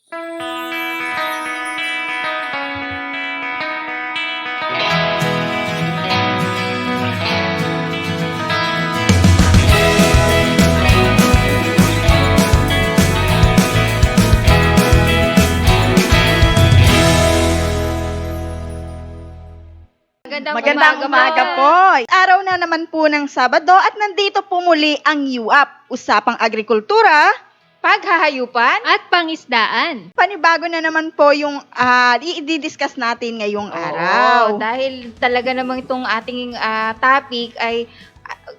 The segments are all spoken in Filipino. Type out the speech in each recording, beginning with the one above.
Magandang umaga po. Araw na naman po ng Sabado at nandito po muli ang UAP, Usapang Agrikultura, Paghahayupan at pangisdaan. Panibago na naman po yung i-discuss natin ngayong araw. Dahil talaga namang itong ating topic ay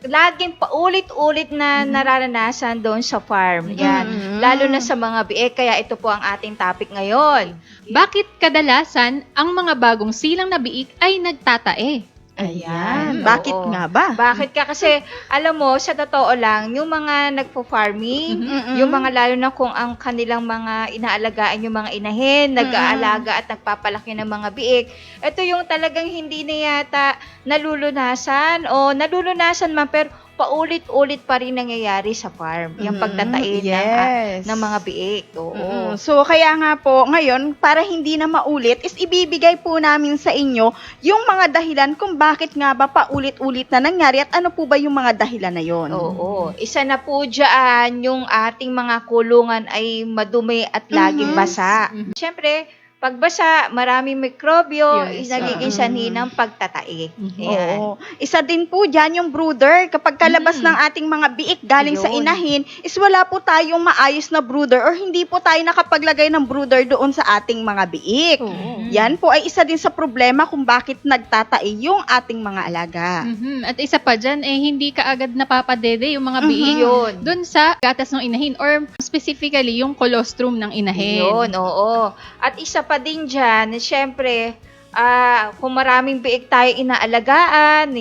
laging paulit-ulit na nararanasan doon sa farm. Yan. Lalo na sa mga biek, kaya ito po ang ating topic ngayon. Bakit kadalasan ang mga bagong silang na biik ay nagtatae? Ayan. Bakit nga ba? Bakit ka? Kasi, alam mo, sa totoo lang, yung mga nagpo-farming, yung mga lalo na kung ang kanilang mga inaalagaan yung mga inahin, nag-aalaga at nagpapalaki ng mga biik, ito yung talagang hindi na yata nalulunasan o nalulunasan man, pero paulit-ulit pa rin nangyayari sa farm. Yung pagtatain ng mga biik. Oo. So, kaya nga po, ngayon, para hindi na maulit, is ibibigay po namin sa inyo yung mga dahilan kung bakit nga ba paulit-ulit na nangyari at ano po ba yung mga dahilan na yon. Oo. Isa na po dyan, yung ating mga kulungan ay madumi at laging basa. Siyempre, pagbasa, maraming mikrobyo, nagiging sanhi ng pagtatae. Oo. Isa din po dyan yung brooder. Kapag kalabas ng ating mga biik galing sa inahin, is wala po tayong maayos na brooder or hindi po tayo nakapaglagay ng brooder doon sa ating mga biik. Yan po ay isa din sa problema kung bakit nagtatae yung ating mga alaga. At isa pa dyan, hindi kaagad napapadede yung mga biik dun sa gatas ng inahin or specifically yung colostrum ng inahin. Yun, oo. At isa pa din dyan, syempre, kung maraming biik tayo inaalagaan,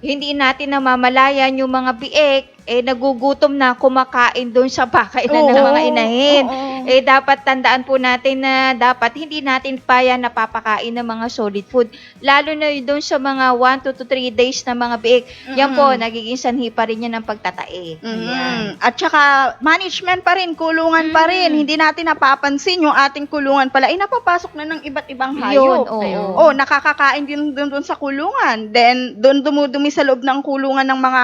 hindi natin namamalayan yung mga biik, nagugutom na kumakain doon sa pakainan ng mga inahin. Dapat tandaan po natin na dapat hindi natin pa yan napapakain ng mga solid food. Lalo na doon sa mga 1 to 3 days na mga biik. Yan po, nagiging sanhi pa rin yan ng pagtatae. At saka, management pa rin, kulungan pa rin. Hindi natin napapansin yung ating kulungan pala. Napapasok na ng iba't ibang hayop. Nakakakain din doon sa kulungan. Then, doon dumudumi sa loob ng kulungan ng mga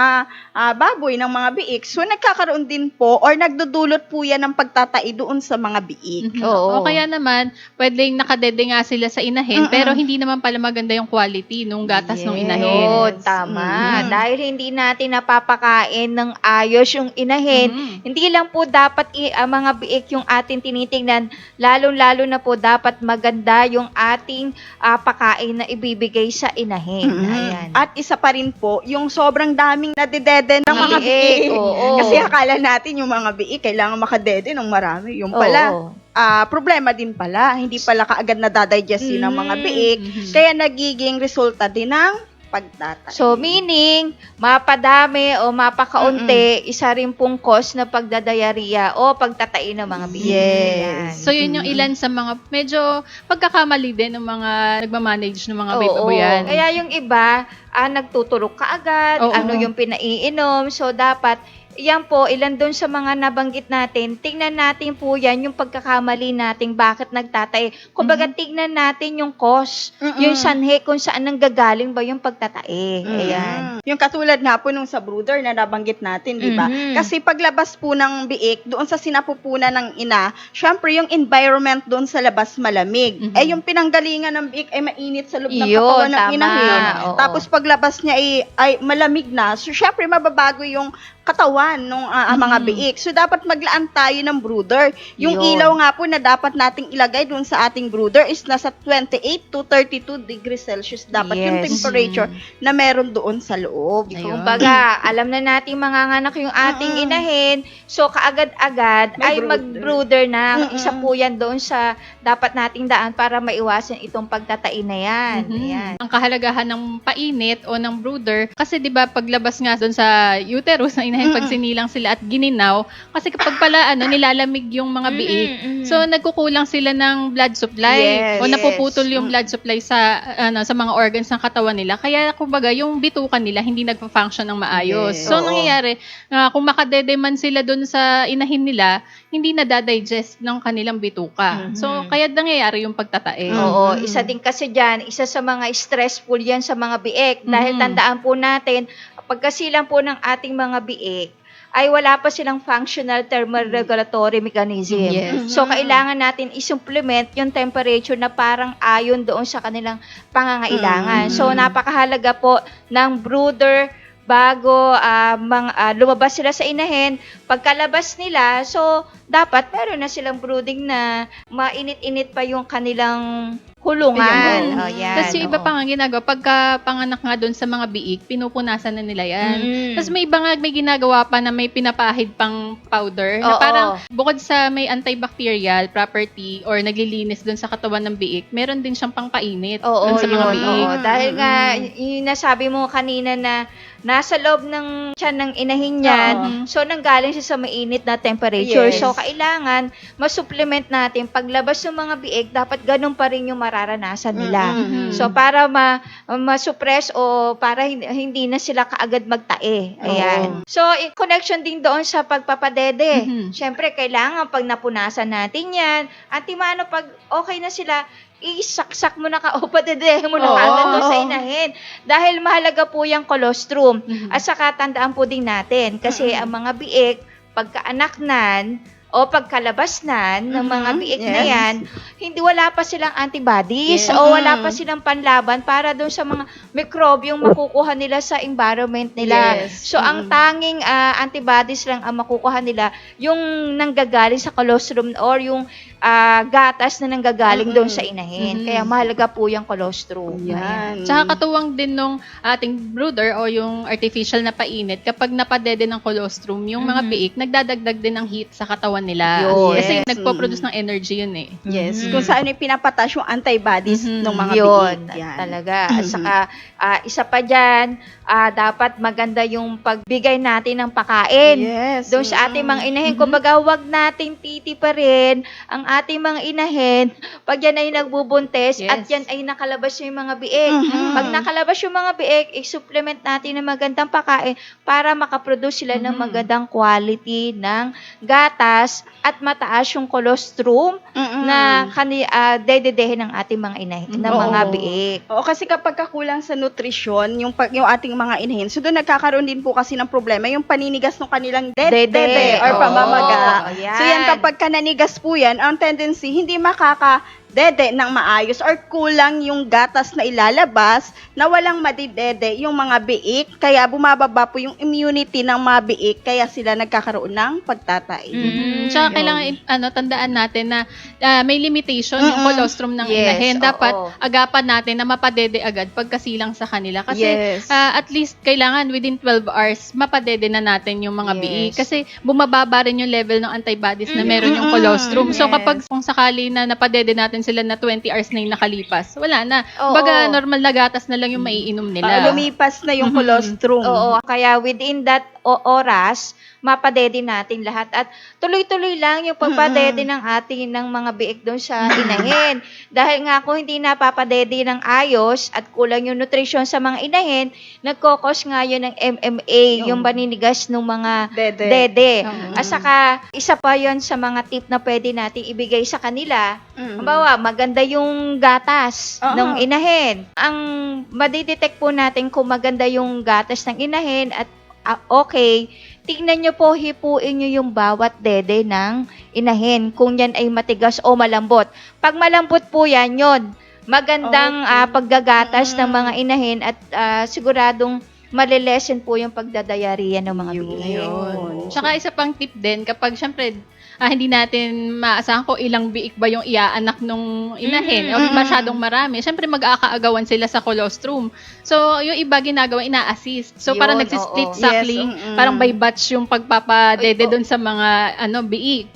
baboy, ng mga biik. So, nagkakaroon din po or nagdudulot po yan ng pagtatai doon sa mga biik. O kaya naman, pwedeng nakadede nga sila sa inahin, pero hindi naman pala maganda yung quality nung gatas ng inahin. Tama. Dahil hindi natin napapakain ng ayos yung inahin, hindi lang po dapat ang mga biik yung ating tinitingnan, lalong-lalo na po dapat maganda yung ating pakain na ibibigay sa inahin. Ayan. At isa pa rin po, yung sobrang daming nadedede ng mga biik. Kasi akala natin yung mga biik, kailangan makadede ng marami. Yung pala, problema din pala. Hindi pala kaagad nadadigest yun ng mga biik. Kaya nagiging resulta din ng pagtatay. So, meaning, mapadami o mapakaunti, isa rin pong cause na pagdadayariya o pagtatay ng mga biik. Yes. So, yun yung ilan sa mga medyo pagkakamali din ng mga nagmamanage ng mga bayan. Kaya yung iba, nagtutulog kaagad, ano yung pinaiinom. So, dapat, yan po, ilan doon sa mga nabanggit natin, tingnan natin po yan, yung pagkakamali natin, bakit nagtatae. Kumbaga, tingnan natin yung cause, yung sanhi, kung saan nanggagaling ba yung pagtatae. Ayan. Yung katulad nga po nung sa brooder na nabanggit natin, di ba? Kasi paglabas po ng biik, doon sa sinapupunan ng ina, syempre yung environment doon sa labas malamig. Yung pinanggalingan ng biik ay mainit sa loob ng katawan ng inahin. Tapos paglabas niya ay malamig na. So, syempre mababago yung katawan ng mga biik. So, dapat maglaan tayo ng brooder. Yung ilaw nga po na dapat nating ilagay dun sa ating brooder is nasa 28 to 32 degrees Celsius. Dapat yung temperature na meron doon sa loob. Kumbaga, alam na natin manganganak yung ating inahin. So, kaagad-agad ay mag-brooder na. Isa po yan doon sa dapat nating daan para maiwasan itong pagtatain na yan. Ayan. Ang kahalagahan ng painit o ng brooder, kasi 'di ba paglabas nga doon sa uterus ng inahin pag sinilang sila at gininaw. Kasi kapag pala nilalamig yung mga biik, so nagkukulang sila ng blood supply o napuputol yung blood supply sa mga organs ng katawan nila. Kaya kumbaga yung bitukan nila hindi nagfa-function ng maayos. So nangyayari, kung makadede man sila dun sa inahin nila, hindi na-digest ng kanilang bituka. So kaya nangyayari yung pagtatae. Oo, isa din kasi dyan, isa sa mga stressful yan sa mga biik. Dahil tandaan po natin, pagkasilang po ng ating mga biik, ay wala pa silang functional thermoregulatory mechanism. So, kailangan natin i-supplement yung temperature na parang ayon doon sa kanilang pangangailangan. So, napakahalaga po ng brooder bago lumabas sila sa inahin. Pagkalabas nila, so, dapat meron na silang brooding na mainit-init pa yung kanilang kulungan. Kasi iba pa nga ginagawa, pagka panganak nga doon sa mga biik, pinupunasan na nila yan. Tapos may iba nga may ginagawa pa na may pinapahid pang powder na parang bukod sa may antibacterial property or naglilinis doon sa katawan ng biik, meron din siyang pangpainit doon sa mga biik. Dahil nga, yung nasabi mo kanina na nasa loob ng tiyan ng inahin yan, so nanggaling siya sa mainit na temperature. So kailangan ma-supplement natin paglabas ng mga biik, dapat ganun pa rin yung mararanasan nila. So para ma-suppress o para hindi na sila kaagad magtae. Ayan. So connection din doon sa pagpapadede. Syempre kailangan pag napunasan natin yan, at mano pag okay na sila, isaksak mo na o padedehin mo na kaagad doon sa inahin. Dahil mahalaga po yung colostrum. At saka tandaan po din natin, kasi ang mga biik, pagkaanaknan, o pagkalabasnan ng mga biik na yan, wala pa silang antibodies o wala pa silang panlaban para doon sa mga mikrobyong makukuha nila sa environment nila. So, ang tanging antibodies lang ang makukuha nila, yung nanggagaling sa colostrum or yung gatas na nanggagaling doon sa inahin. Kaya mahalaga po yung colostrum. Tsaka katuwang din nung ating brooder o yung artificial na painit, kapag napadede ng colostrum, yung mga biik, nagdadagdag din ng heat sa katawan nila. Kasi nagpo-produce ng energy yun eh. Kung saan yung pinapatas yung antibodies ng mga biik. Talaga. At saka, isa pa dyan, dapat maganda yung pagbigay natin ng pakain. Doon sa ating mga inahin. Kumbaga, wag nating titiparin ang ating mga inahin pag yan ay nagbubuntes at yan ay nakalabas yung mga biik. Pag nakalabas yung mga biik, i-supplement natin ng magandang pakain para makaproduce sila ng magandang quality ng gatas at mataas yung colostrum na dededehin ng ating mga inahin, ng mga biik. Kasi kapag kakulang sa nutrisyon, yung ating mga inahin, so doon nagkakaroon din po kasi ng problema, yung paninigas ng kanilang dede or pamamaga. So yan, kapag nanigas po yan, ang tendency, hindi makakadede ng maayos or kulang yung gatas na ilalabas na walang madidede yung mga biik, kaya bumababa po yung immunity ng mga biik, kaya sila nagkakaroon ng pagtatay. Tsaka kailangan tandaan natin na may limitation yung colostrum ng inahin. Dapat agapan natin na mapadede agad pagkasilang sa kanila. Kasi at least kailangan within 12 hours mapadede na natin yung mga biik. Kasi bumababa rin yung level ng antibodies na meron yung colostrum. So kapag kung sakali na napadede natin sila na 20 hours na yung nakalipas, wala na. Baga normal na gatas na lang yung maiinom nila. Lumipas na yung colostrum. Kaya within that oras, mapadede natin lahat. At tuloy-tuloy lang yung pagpadede ng mga biik doon sa inahin. Dahil nga kung hindi napapadede ng ayos at kulang yung nutrition sa mga inahin, nagkokos nga yun ng MMA, yung paninigas ng mga dede. At saka, isa pa yun sa mga tip na pwede natin ibigay sa kanila. Halimbawa, maganda yung gatas ng inahin. Ang madidetect po natin kung maganda yung gatas ng inahin at okay, tingnan nyo po, hipuin nyo yung bawat dede ng inahin kung yan ay matigas o malambot. Pag malambot po yan, yun, magandang paggagatas ng mga inahin at siguradong malilesen po yung pagdadayariya ng mga biik. Tsaka isa pang tip din, kapag syempre hindi natin maasahan kung ilang biik ba yung iaanak nung inahin o masyadong marami. Siyempre mag-aakaagawan sila sa colostrum. So, yung iba ginagawa, ina-assist. So, parang nagsisplit suckling, parang by batch yung pagpapadede doon sa mga biik.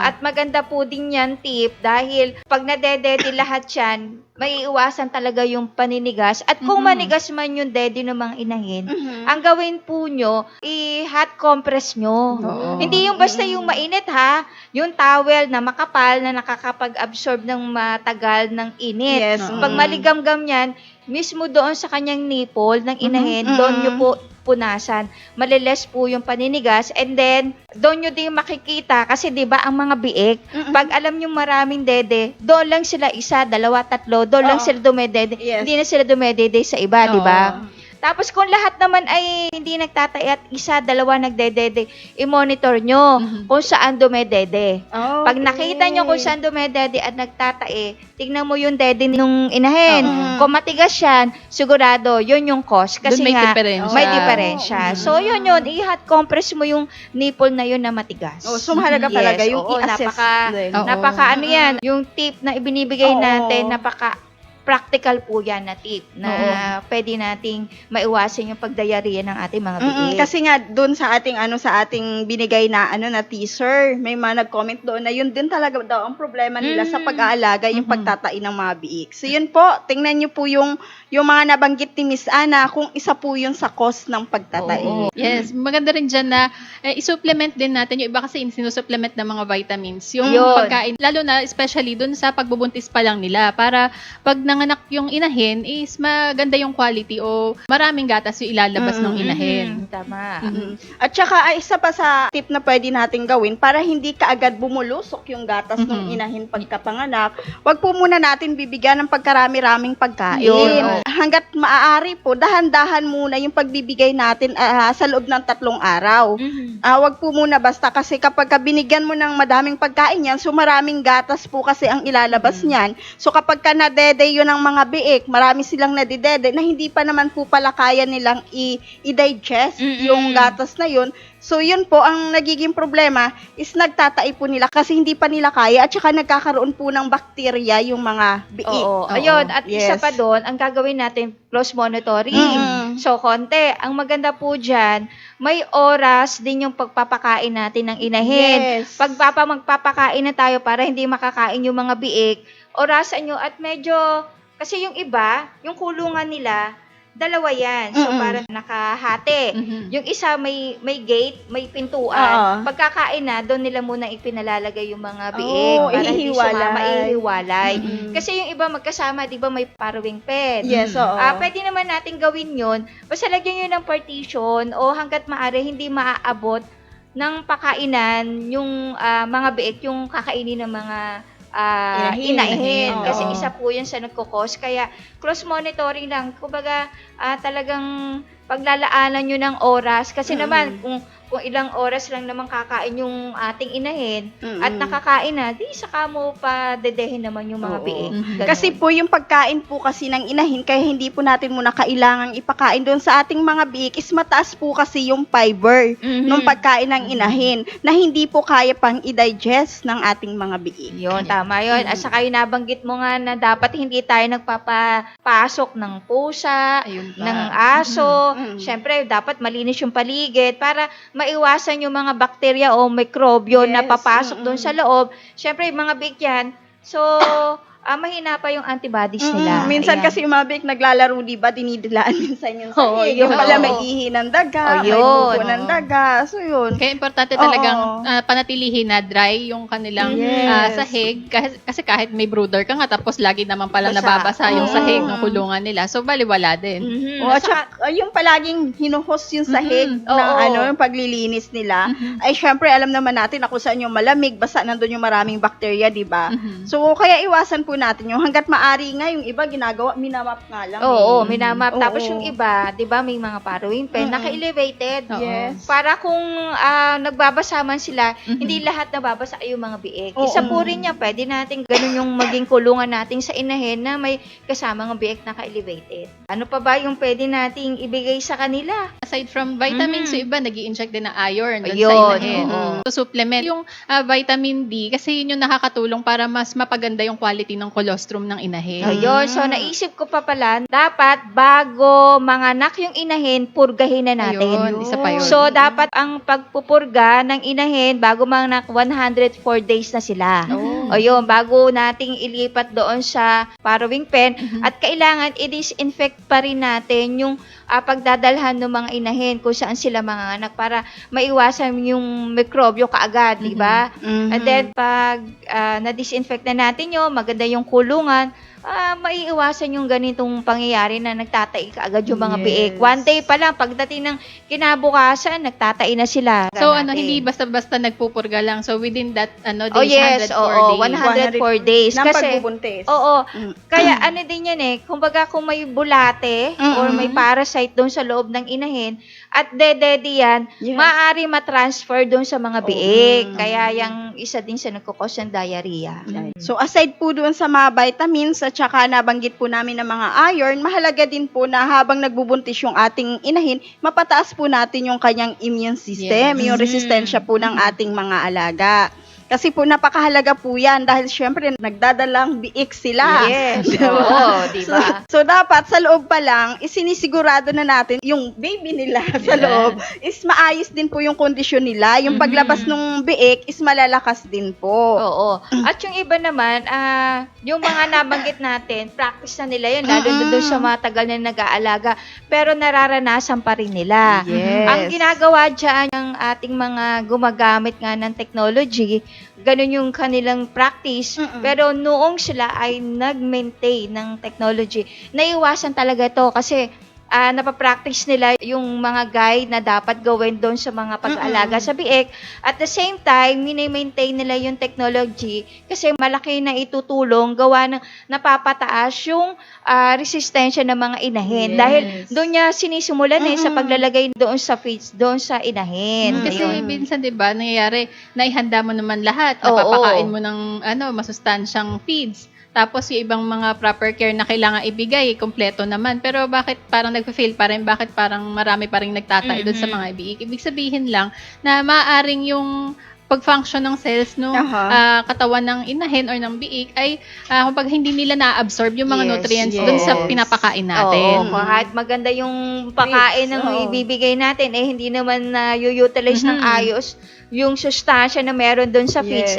At maganda po din yan tip dahil pag nadedede lahat yan, maiiwasan talaga yung paninigas. At kung manigas man yung dede ng mga inahin, ang gawin po nyo, i-hot compress nyo. Hindi yung basta yung mainit ha, yung towel na makapal na nakakapag-absorb ng matagal ng init. Yes. Pag maligam-gam yan, mismo doon sa kanyang nipple ng inahin, doon nyo po punasan. Maliles po yung paninigas, and then doon nyo din makikita kasi 'di ba ang mga biik, pag alam nyo maraming dede, doon lang sila isa, dalawa, tatlo, doon lang sila dumedede. Yes. Hindi na sila dumedede sa iba, 'di ba? Tapos kung lahat naman ay hindi nagtatae at isa, dalawa nagdedede, i-monitor nyo kung saan dumedede. Pag nakita nyo kung saan dumedede at nagtatae, tignan mo yung dede nung inahin. Kung matigas yan, sigurado, yun yung cause. Kasi Dun may nga, diferensya. may diferensya. So, yun, i-hot compress mo yung nipple na yun na matigas. So mahalaga talaga yung oo, i-assess din. napaka ano yan, yung tip na ibinibigay natin, napaka practical po yan na tip na pwede nating maiwasan yung pagdayariya ng ating mga biik. Kasi nga doon sa ating binigay na na teaser, may mga nag-comment doon na yun din talaga daw ang problema nila sa pag-aalaga, yung pagtatai ng mga biik. So yun po, tingnan niyo po yung mga nabanggit ni Miss Ana, kung isa po yun sa cause ng pagtatai. Yes, maganda rin dyan na i-supplement din natin. Yung iba kasi sinusupplement ng mga vitamins. Yung Yun. pagkain, lalo na especially dun sa pagbubuntis pa lang nila. Para pag nanganak yung inahin, is maganda yung quality o maraming gatas yung ilalabas ng inahin. Tama. At saka ay isa pa sa tip na pwede nating gawin para hindi kaagad bumulusok yung gatas ng inahin pagkapanganak, wag po muna natin bibigyan ng pagkarami-raming pagkain. Yun. Hanggat maaari po, dahan-dahan muna yung pagbibigay natin sa loob ng 3 araw. Wag po muna basta kasi kapag binigyan mo ng madaming pagkain yan, so maraming gatas po kasi ang ilalabas niyan. So kapag ka nadede yun ng mga biik, marami silang nadidede na hindi pa naman po pala kaya nilang i-digest yung gatas na yun. So, yun po, ang nagiging problema is nagtatai po nila kasi hindi pa nila kaya at saka nagkakaroon po ng bakterya yung mga biik. Ayun, at isa pa doon, ang gagawin natin, close monitoring. So, konti. Ang maganda po dyan, may oras din yung pagpapakain natin ng inahin. Yes. Magpapakain na tayo para hindi makakain yung mga biik, orasan nyo at medyo, kasi yung iba, yung kulungan nila, 2 yan. So, parang nakahati. Yung isa may gate, may pintuan. Pagkakain na, doon nila muna ipinalalagay yung mga biik para hindi sumama, ihiwalay. Kasi yung iba magkasama, di ba may parawing pen? Yes, Pwede naman natin gawin yun. Basta lagyan yun ng partition o hanggat maaari hindi maaabot ng pakainan yung mga biik, yung kakainin ng mga inahin. Kasi isa po yan sa nagkukos. Kaya, close monitoring lang. Kumbaga, talagang paglalaanan nyo ng oras. Kasi naman, kung ilang oras lang naman kakain yung ating inahin at nakakain na, di saka mo pa dedehin naman yung mga biik. Kasi po yung pagkain po kasi ng inahin, kaya hindi po natin muna kailangang ipakain doon sa ating mga biik is mataas po kasi yung fiber ng pagkain ng inahin na hindi po kaya pang i-digest ng ating mga biik. Yun, tama yun. At saka yung nabanggit mo nga na dapat hindi tayo nagpapasok ng pusa, ng aso. Syempre, dapat malinis yung paligid para maiwasan yung mga bakterya o mikrobyo na papasok doon sa loob. Syempre, yung mga biik yan. So, mahina pa yung antibodies nila. Minsan Ayan. kasi yung mga biik naglalaro, di ba? Dinidilaan minsan yung sahig. yun. Yung pala may ihi ng daga, may buko ng daga. So, yun. Kaya importante talagang panatilihin na dry yung kanilang sahig. Kasi kahit may brooder ka nga, tapos lagi naman pala nababasa yung sahig ng kulungan nila. So, baliwala din. At saka, yung palaging hinuhos yung sahig ng yung paglilinis nila, ay syempre, alam naman natin na kung saan yung malamig, basta nandun yung maraming bakterya, di ba? So, kaya iwasan po natin yung hanggat maari nga, yung iba ginagawa, minamap nga lang. Minamap. Tapos yung iba, di ba, may mga parawing pen, naka-elevated. Yes. Para kung nagbabasa man sila, hindi lahat nababasa yung mga biik. Isa po rin niya, pwede natin ganun yung maging kulungan natin sa inahin na may kasamang biik naka-elevated. Ano pa ba yung pwede nating ibigay sa kanila? Aside from vitamins, yung iba nag-i-inject din ng iron doon sa Ayun, inahin. So, supplement yung vitamin D kasi yun yung nakakatulong para mas mapaganda yung quality ng colostrum ng inahin. Ayun, so naisip ko pa pala, dapat bago manganak yung inahin, purgahin na natin. Ayun, isa pa yun. So, dapat ang pagpupurga ng inahin bago manganak, 104 days na sila. O yun, bago nating ilipat doon sa farrowing pen, at kailangan i-disinfect pa rin natin yung pagdadalhan ng mga inahin kung saan sila manganganak para maiwasan yung mikrobyo kaagad, di ba? And then, pag na-disinfect na natin yun, maganda yung kulungan, maiiwasan yung ganitong pangyayari na nagtatai kaagad yung mga biik. One day pa lang, pagdating ng kinabukasan, nagtatai na sila. So, hindi basta-basta nagpupurga lang. So, within that, yes, days, 104 days. Ng Kasi, pagbubuntis. Kaya ano din yan kumbaga kung may bulate or may parasite doon sa loob ng inahin, at dedede yan, maaari matransfer doon sa mga biik. Kaya yung isa din sa nagkukos ng diarrhea. So, aside po doon sa mga vitamins at saka nabanggit po namin ng mga iron, mahalaga din po na habang nagbubuntis yung ating inahin, mapataas po natin yung kanyang immune system, yung resistensya po ng ating mga alaga. Kasi po napakahalaga po yan dahil syempre nagdadalang biik sila. Yes. Diba? So dapat sa loob pa lang, isinisigurado na natin yung baby nila sa loob is maayos din po yung kondisyon nila. Yung paglabas ng biik is malalakas din po. At yung iba naman, yung mga nabanggit natin, practice na nila yun, lalo na doon sa matagal na nag-aalaga, pero nararanasan pa rin nila. Ang ginagawa dyan ng ating mga gumagamit nga ng technology, ganun yung kanilang practice, pero noong sila ay nag-maintain ng technology, naiwasan talaga ito kasi napapractice nila yung mga guide na dapat gawin doon sa mga pag-aalaga sa biik. At the same time, mini-maintain nila yung technology kasi malaki na itutulong gawa ng napapataas yung resistensya ng mga inahin. Dahil doon niya sinisimulan sa paglalagay doon sa feeds, doon sa inahin. Kasi minsan, di ba, nangyayari, naihanda mo naman lahat, napapakain mo ng masustansyang feeds. Tapos yung ibang mga proper care na kailangan ibigay, kompleto naman. Pero bakit parang nagfa-fail pa rin? Bakit parang marami pa rin nagtatay doon sa mga biik? Ibig sabihin lang na maaaring yung pag-function ng cells no katawan ng inahin or ng biik ay kapag hindi nila na-absorb yung mga nutrients doon sa pinapakain natin. Kahit maganda yung pakain ng ibibigay natin, hindi naman na-utilize ng ayos yung sustansya na meron doon sa feeds,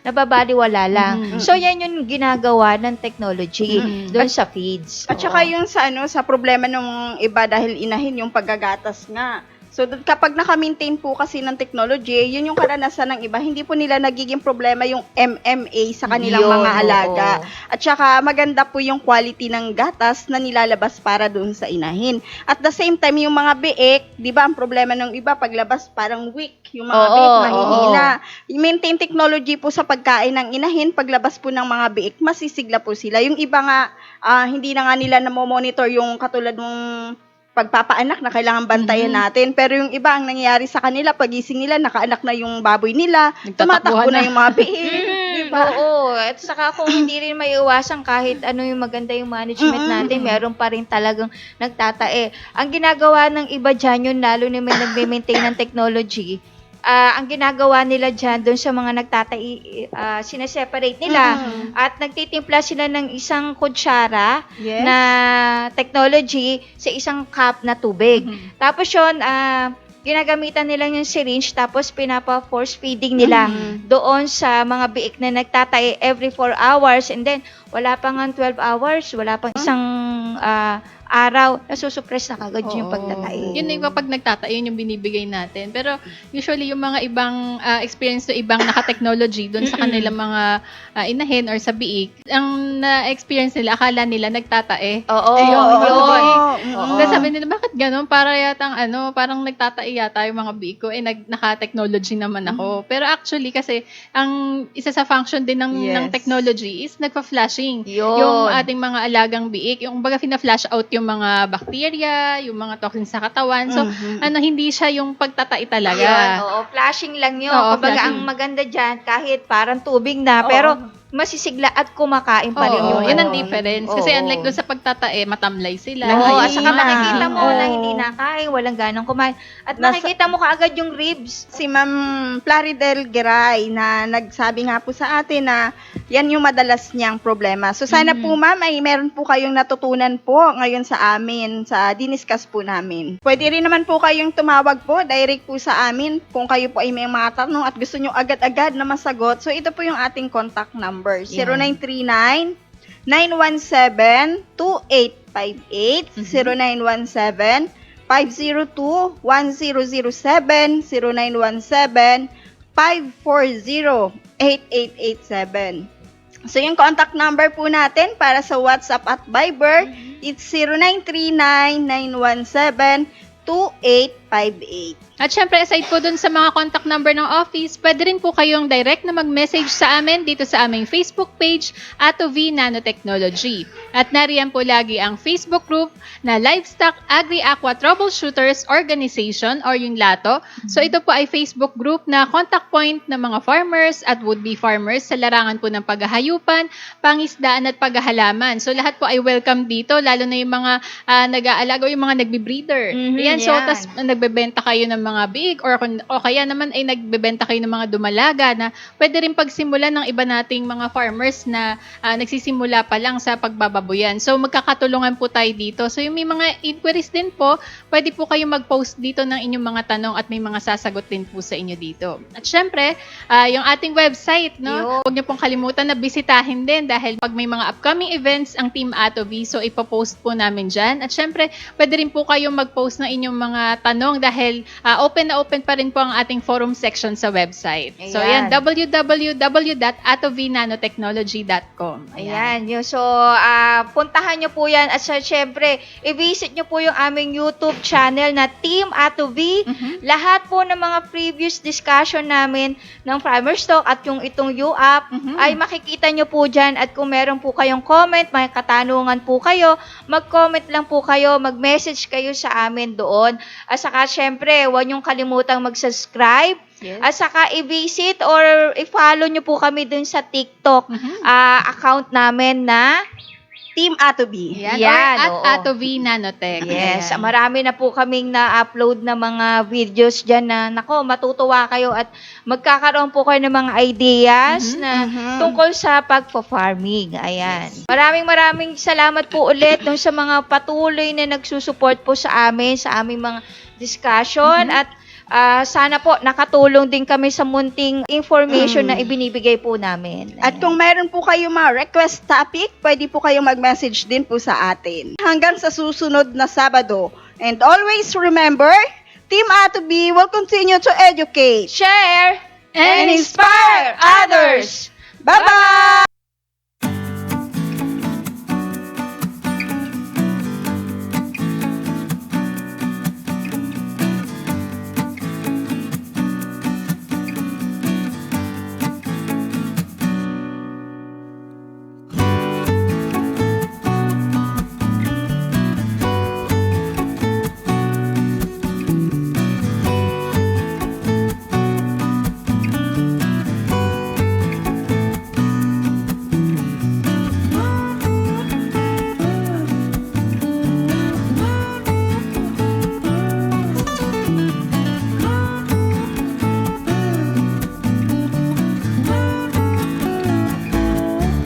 nababaliwala lang. So, yan yung ginagawa ng technology doon sa feeds. At saka yung sa problema ng iba dahil inahin yung paggagatas nga. So, kapag naka-maintain po kasi ng technology, yun yung karanasan ng iba, hindi po nila nagiging problema yung MMA sa kanilang mga alaga. At saka maganda po yung quality ng gatas na nilalabas para doon sa inahin. At the same time, yung mga biik, di ba, ang problema ng iba, paglabas parang weak, yung mga biik mahihina. Maintain technology po sa pagkain ng inahin, paglabas po ng mga biik, masisigla po sila. Yung iba nga, hindi na nga nila namomonitor yung katulad ng pagpapaanak na kailangan bantayan natin. Pero yung iba, ang nangyayari sa kanila, pagising nila, nakaanak na yung baboy nila, tumatakbo na yung mga biik. Diba? At saka kung hindi rin maiiwasan kahit ano yung maganda yung management natin, meron pa rin talagang nagtatae. Ang ginagawa ng iba dyan, yun lalo na may nagme-maintain ng technology, ang ginagawa nila dyan, doon sa mga nagtatai, sineseparate nila at nagtitimpla sila ng isang kutsara na technology sa isang cup na tubig. Tapos yun, ginagamitan nila yung syringe tapos pinapa-force feeding nila doon sa mga biik na nagtatay every 4 hours and then wala pang 12 hours, wala pang isang araw, nasusupress na kagad yung pagtatay. Yun yung kapag nagtatay, yun yung binibigay natin. Pero usually yung mga ibang experience to ibang naka-technology doon sa kanilang mga inahin or sa biik, ang na-experience nila, akala nila nagtatae. Kasi sabi nila, bakit gano'n? Para yatang parang nagtatae yata yung mga biik ko, naka-technology naman ako. Pero actually kasi, ang isa sa function din ng technology is nagpa-flashing. Yung ating mga alagang biik, yung baga fina-flash out yung mga bacteria, yung mga toxins sa katawan. So, hindi siya yung pagtatai talaga. Flashing lang yun. Kumbaga, ang maganda dyan, kahit parang tubig na, pero masisigla at kumakain pa rin yung yun ang difference. Kasi unlike doon sa pagtatae, matamlay sila. At saka makikita mo na hindi nakain, walang ganang kumain. At makikita mo kaagad yung ribs. Si Ma'am Plaridel Geray na nagsabi nga po sa atin na Yan yung madalas niyang problema. So sana po ma'am ay meron po kayong natutunan po ngayon sa amin, sa diniscuss po namin. Pwede rin naman po kayong tumawag po, direct po sa amin kung kayo po ay may mga tanong at gusto nyo agad-agad na masagot. So ito po yung ating contact number, 0939 917-2858, 0917-502-1007, 0917-540-8887. So, yung contact number po natin para sa WhatsApp at Viber, it's 0939-917-2858. At syempre, aside po dun sa mga contact number ng office, pwede rin po kayong direct na mag-message sa amin dito sa aming Facebook page, Ato V Nanotechnology. At nariyan po lagi ang Facebook group na Livestock Agri-Aqua Troubleshooters Organization or yung LATO. So ito po ay Facebook group na contact point ng mga farmers at would-be farmers sa larangan po ng paghahayupan, pangisdaan at paghahalaman. So lahat po ay welcome dito, lalo na yung mga nag-aalaga o yung mga nagbe-breeder. Yan, so tas nagbebenta kayo ng mga big or kaya naman ay nagbebenta kayo ng mga dumalaga na pwede rin pagsimulan ng iba nating mga farmers na nagsisimula pa lang sa pagbababoyan. So magkakatulungan po tayo dito. So yung may mga inquiries din po, pwede po kayo mag-post dito ng inyong mga tanong at may mga sasagot din po sa inyo dito. At syempre, yung ating website, no? Huwag niyo pong kalimutan na bisitahin din dahil pag may mga upcoming events ang Team Ato V, so ipopost po namin dyan. At syempre, pwede rin po kayong mag-post ng inyong mga tanong dahil open na open pa rin po ang ating forum section sa website. So, yan, www.atovnanotechnology.com. Ayan. So, puntahan nyo po yan at syempre, i-visit nyo po yung aming YouTube channel na Team Ato V. Lahat po ng mga previous discussion namin ng Farmer Stock at yung itong UAP ay makikita nyo po dyan at kung meron po kayong comment, may katanungan po kayo, mag-comment lang po kayo, mag-message kayo sa amin doon. At saka syempre, huwag niyong kalimutang mag-subscribe. Yes. At saka i-visit or i-follow nyo po kami dun sa TikTok account namin na Team Ato V. Yan, or at Ato V Nanotech. Yes, marami na po kaming na-upload na mga videos dyan na, nako, matutuwa kayo at magkakaroon po kayo ng mga ideas na tungkol sa pagpa-farming. Ayan. Maraming salamat po ulit dun sa mga patuloy na nagsusupport po sa amin, sa aming mga discussion at sana po nakatulong din kami sa munting information na ibinibigay po namin. Ayan. At kung mayroon po kayo mga request topic, pwede po kayo mag-message din po sa atin. Hanggang sa susunod na Sabado. And always remember, Team Ato B will continue to educate, Share and inspire others.